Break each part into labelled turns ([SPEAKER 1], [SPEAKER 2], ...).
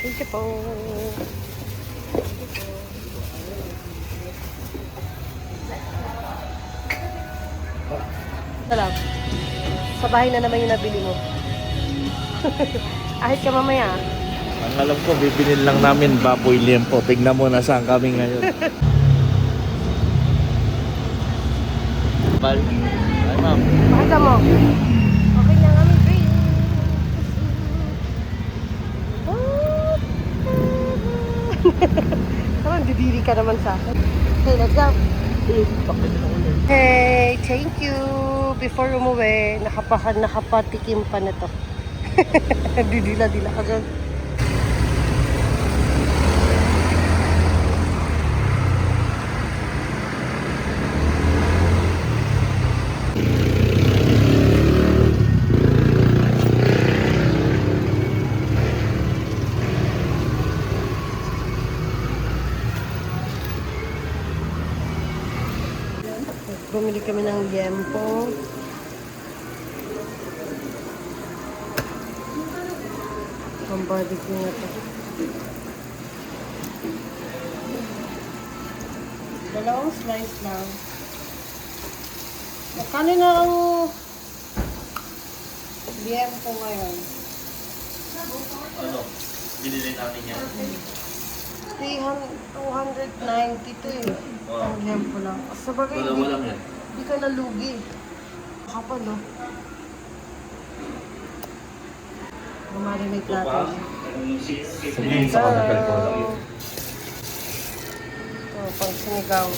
[SPEAKER 1] Thank you po. Salam. Sa bahay na naman yung nabili mo. Ahit ka mamaya.
[SPEAKER 2] Ang alam ko, bibinin lang namin baboy liempo. Tignan mo na saan kami ngayon. Bye. Bye, ma'am.
[SPEAKER 1] Pakita mo. Okay na kami, babe. Parang didiri ka naman sa akin. Okay, let's go. Hey, thank you. Before umuwi, nakapatikim pa na to. Didila-dila ka dyan. Bumili kami ng liempo. Ang barbecue na to. Dalawang slice lang. Magkano na ang liempo ngayon?
[SPEAKER 2] Ano? Binili natin yan.
[SPEAKER 1] 290 to eh. Ang liempo lang. Sa bagay,
[SPEAKER 2] Wala yan.
[SPEAKER 1] hindi ka nalugi. Kapal, no? Marinate natin.
[SPEAKER 2] Sabihin sa kanapel ko.
[SPEAKER 1] Ito, pang sinigaw.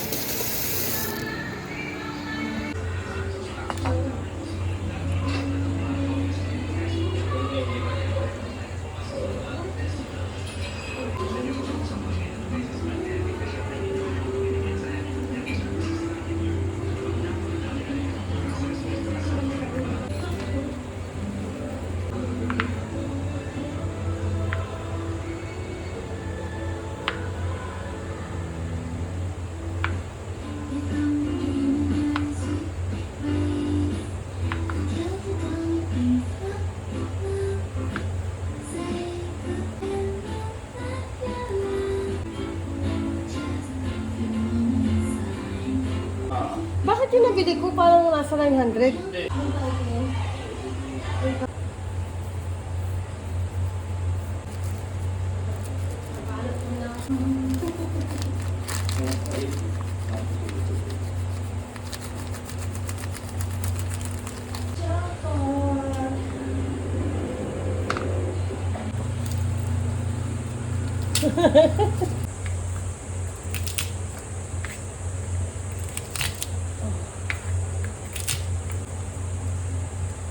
[SPEAKER 1] Bakit yung nabili ko parang nasa 900?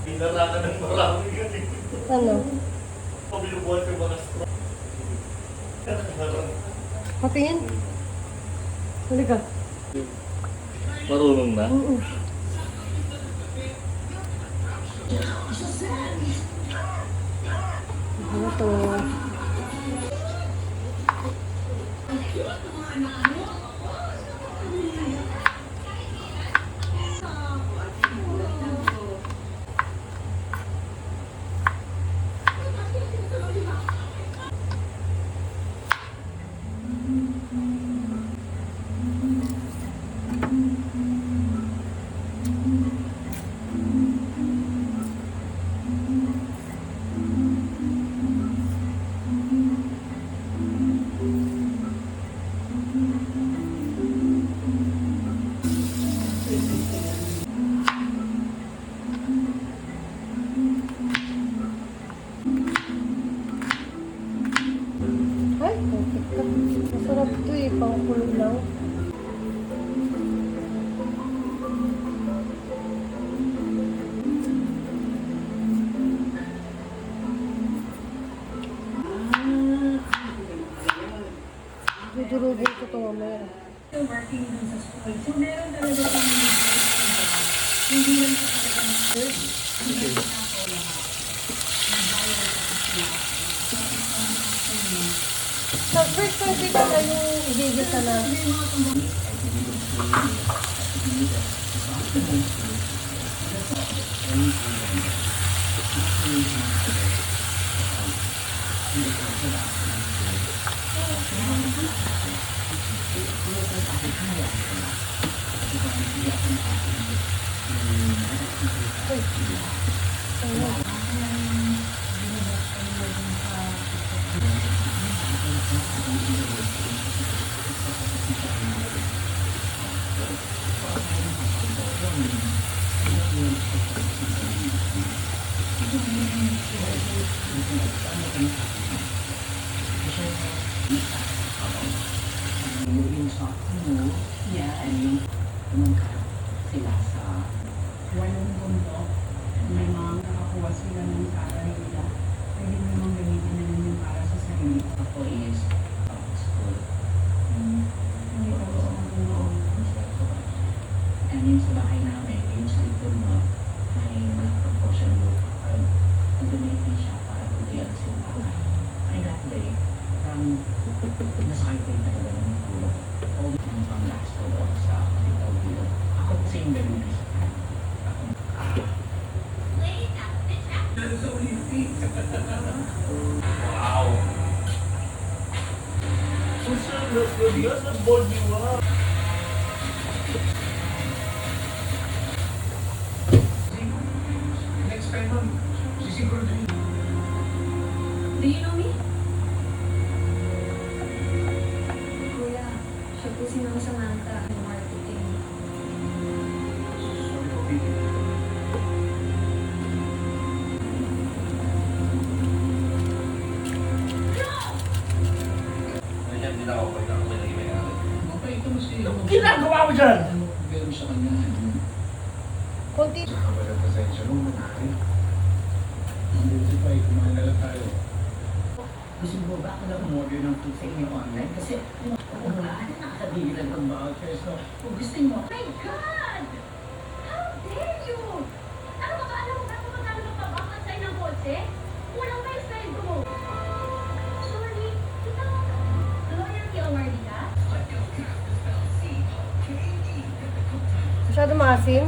[SPEAKER 2] Pinaraka ng marami yun eh.
[SPEAKER 1] Ano?
[SPEAKER 2] Pabilubuhan ko yung mga straw.
[SPEAKER 1] Patingin? Halika.
[SPEAKER 2] Marunong na?
[SPEAKER 1] Oo. Ano to? Ay, perfect ka. Masarap to eh, pangkulo lang. Dudurugin ko ito mamaya.
[SPEAKER 3] Working dun sa school. So, meron talaga kami hindi lang sa
[SPEAKER 1] Sa first time kita na yung igigisa na.
[SPEAKER 4] Yung sa mo, yan, yung sila sa
[SPEAKER 3] Walong bundok. May mga nakakuha sila ng para nila. Pwede mo namang gamitin na lang yung para sa sarili.
[SPEAKER 4] ako is school.
[SPEAKER 3] Hindi ko sa mga
[SPEAKER 4] And yun sa bahay namin, yung sa likod mo, may proportion mo. Nag-donate din siya para tuloyan sa bahay. Ay that day, nasakay ko yung talaga ng tulog. All the time pang last ko doon sa kapitol. Ako kasi yung ganun sa kanya.
[SPEAKER 2] Wow! Susunod ko Diyos ang bold ni Wow!
[SPEAKER 5] Next time, ma'am, sisiguraduhin.
[SPEAKER 3] Do you know me?
[SPEAKER 6] Kuya, siya po si Ma'am Samantha ng marketing.
[SPEAKER 5] Sorry po, baby.
[SPEAKER 2] Ganyan din ako pag ako may nag-imayari.
[SPEAKER 5] Okay, ito mo si...
[SPEAKER 2] Ginagawa mo dyan!
[SPEAKER 5] Ano, meron sa kanya.
[SPEAKER 1] Konti.
[SPEAKER 5] Sa kabalang pasensya nung manari. Hindi pa, kumalala tayo.
[SPEAKER 4] Gusto mo ba ako na umorder ng food sa inyo online? Kasi kung nga, nakakabilan ng vouchers. So, kung gusto mo,
[SPEAKER 6] My God! How dare you! Ano ba alam mo ba kung magkano magpabakad sa'yo ng kotse? Kulang pa yung sweldo mo. Sorry, kita mo. Loyalty awardee ka?
[SPEAKER 1] Masyado maasim.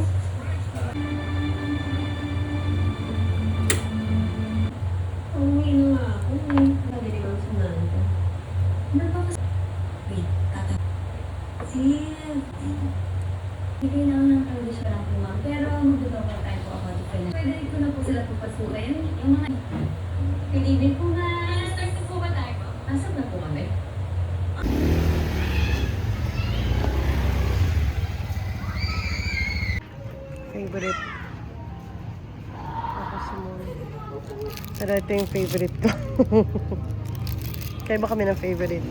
[SPEAKER 6] Umuwi na nga ako. Sabi ni Ma'am Samantha. Wait, tata. Sis. Hindi kailangan ng kondisyon natin, ma'am. Pero magdodouble time po ako dito. Pwede ko na po sila papasukin. Yung mga... Good evening po, guys. Start na po ba tayo? Asap na po kami.
[SPEAKER 1] Favorite. Ako si Moy. Pero ito yung favorite ko. Kaya ba kami ng favorite?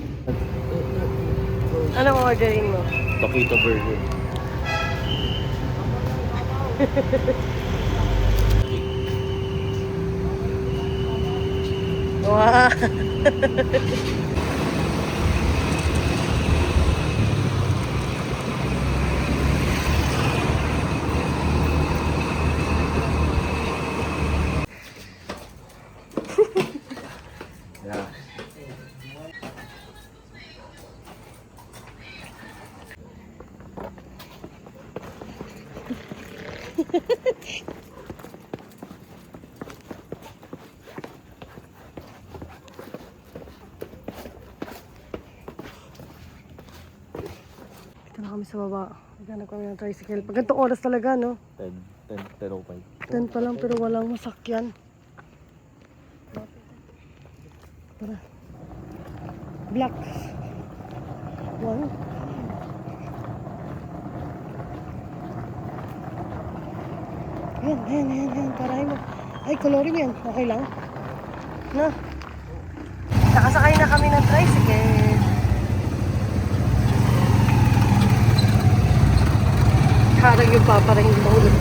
[SPEAKER 1] Anong ordering mo?
[SPEAKER 2] Taquito burger.
[SPEAKER 1] Wow!
[SPEAKER 2] Yeah.
[SPEAKER 1] Ito na kami sa baba. Naghanap kami ng tricycle. Pag ganitong oras talaga, no?
[SPEAKER 2] 10:05.
[SPEAKER 1] 10 pa lang pero walang masakyan. Tara. Black. Wow. Yan. Parahin mo. Ay, colorin mo yan. Okay lang. Na. Nakasakay na kami ng tricycle. Parang yung paparang yung mahulog.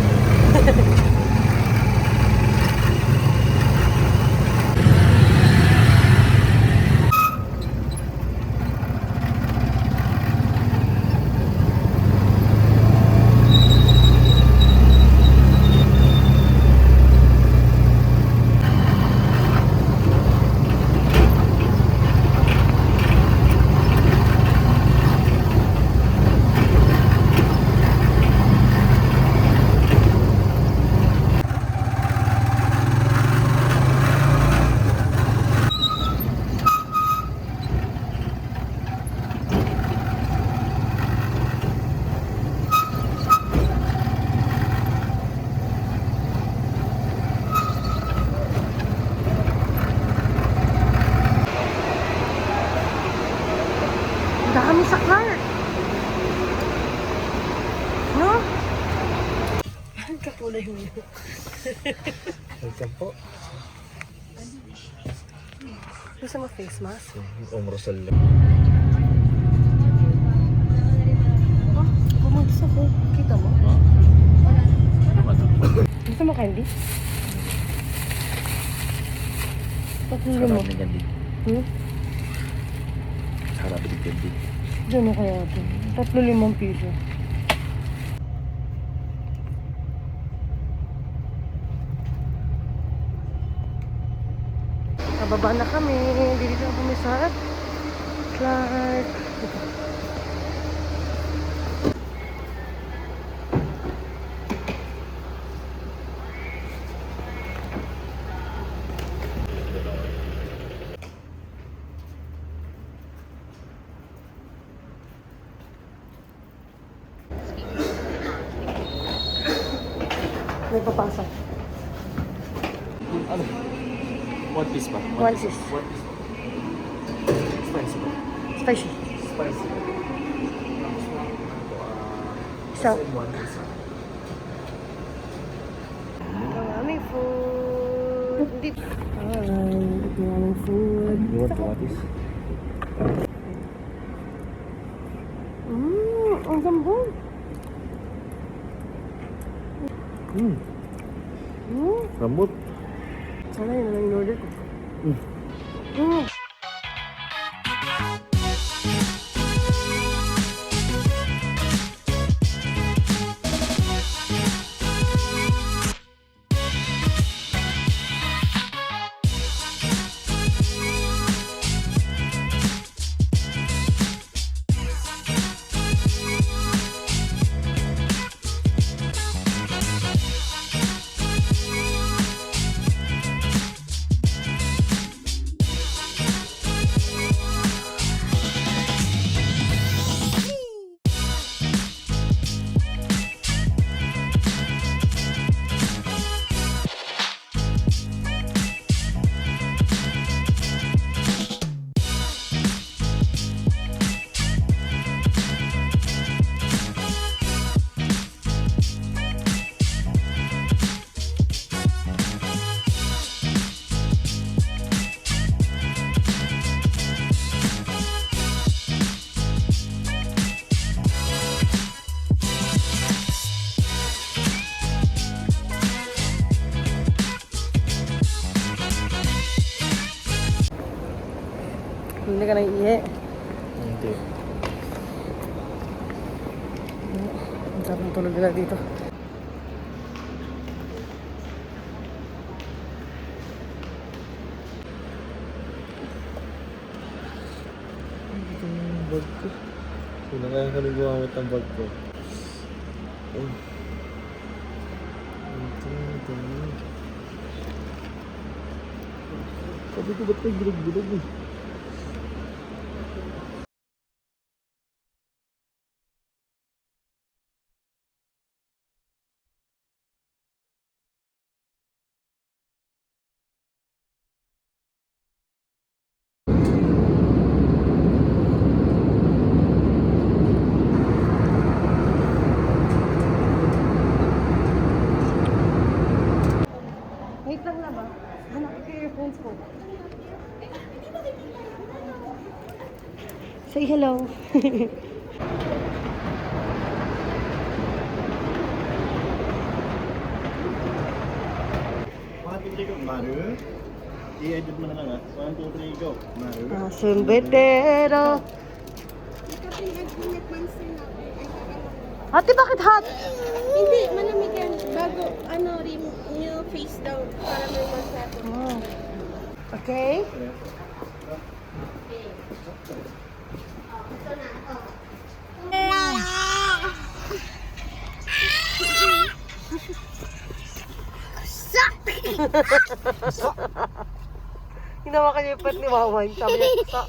[SPEAKER 1] sa cart. No? Ang kakulay mo yun.
[SPEAKER 2] Welcome po.
[SPEAKER 1] Gusto mo face mask?
[SPEAKER 2] Rosal.
[SPEAKER 1] Oh, bumagsak ako. Kita mo? Gusto mo candy? Patuloy mo.
[SPEAKER 2] Sarap na candy. Sarap na candy.
[SPEAKER 1] Diyan na kaya ito. 3-5 piso. Nababa na kami. Dito na kami sa Clark. May papasok.
[SPEAKER 2] Ano? One piece ba?
[SPEAKER 1] One piece.
[SPEAKER 2] One piece. Spicy ba?
[SPEAKER 1] Spicy.
[SPEAKER 2] Spicy.
[SPEAKER 1] Isang.
[SPEAKER 2] One piece.
[SPEAKER 1] Ang aming food. Hindi. Ay, ang aming food.
[SPEAKER 2] You want what is?
[SPEAKER 1] Ang sambong.
[SPEAKER 2] Rambut.
[SPEAKER 1] Sana yun lang in-order ko. Hindi ka nang iye.
[SPEAKER 2] Hindi.
[SPEAKER 1] Ang sarap ng tulog nila dito.
[SPEAKER 2] Ito yung bag ko. Kung na kaya ka rin gumamit ng bag ko. Oh. Ito. Sabi ko ba't may bilog-bilog eh?
[SPEAKER 1] Wait lang na ba? Hanap ko yung earphones ko. Say hello.
[SPEAKER 5] Maru. I-edit mo na lang ah. 1, 2, 3, go. Maru.
[SPEAKER 1] Sumbetero. Ate, bakit hot?
[SPEAKER 7] Hindi, malamig yan. Bago, new face daw para may masato.
[SPEAKER 1] Oh. Okay. Ginawa ka niya yung pat ni Wawan. Sabi niya, sa...